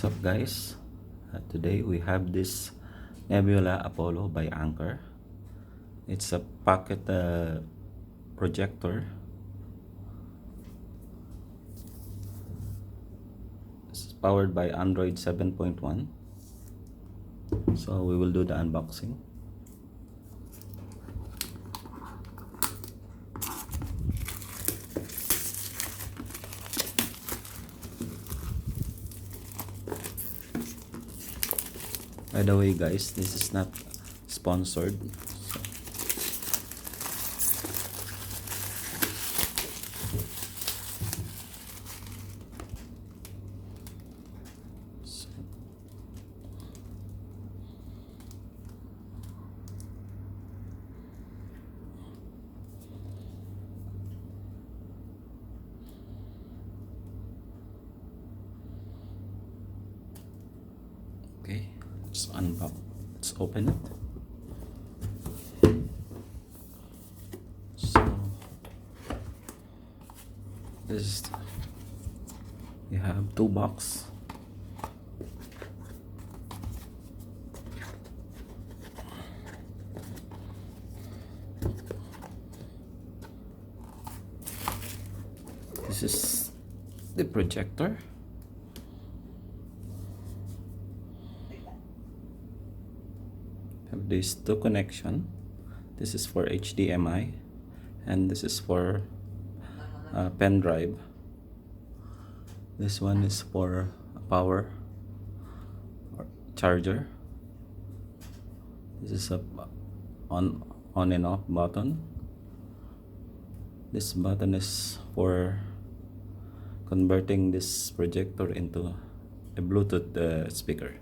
What's up, guys? Today we have this Nebula Apollo by Anker. It's a pocket projector. It's powered by Android 7.1. So we will do the unboxing. By the way, guys, this is not sponsored. Okay, let's unbox. Let's open it. So this, you have two boxes. This is the projector. Have these two connection. This is for HDMI and this is for pen drive. This one is for power or charger. This is a on and off button. This button is for converting this projector into a Bluetooth speaker.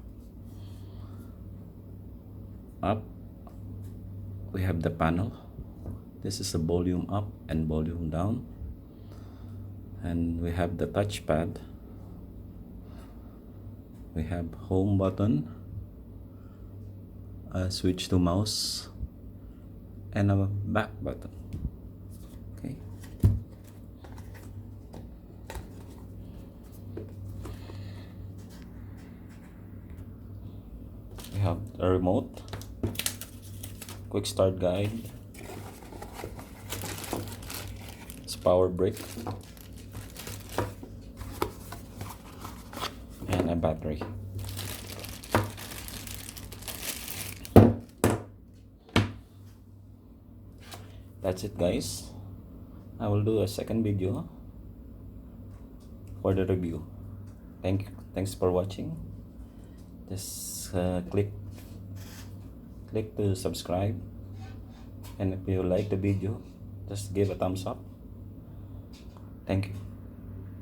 Up, we have the panel. This is a volume up and volume down, and we have the touchpad. We have home button, a switch to mouse, and a back button. Okay. We have the remote, quick start guide, it's power brick, and a battery. That's it, guys. I will do a second video for the review. Thanks for watching. Just click to subscribe, and if you like the video, just give a thumbs up. Thank you.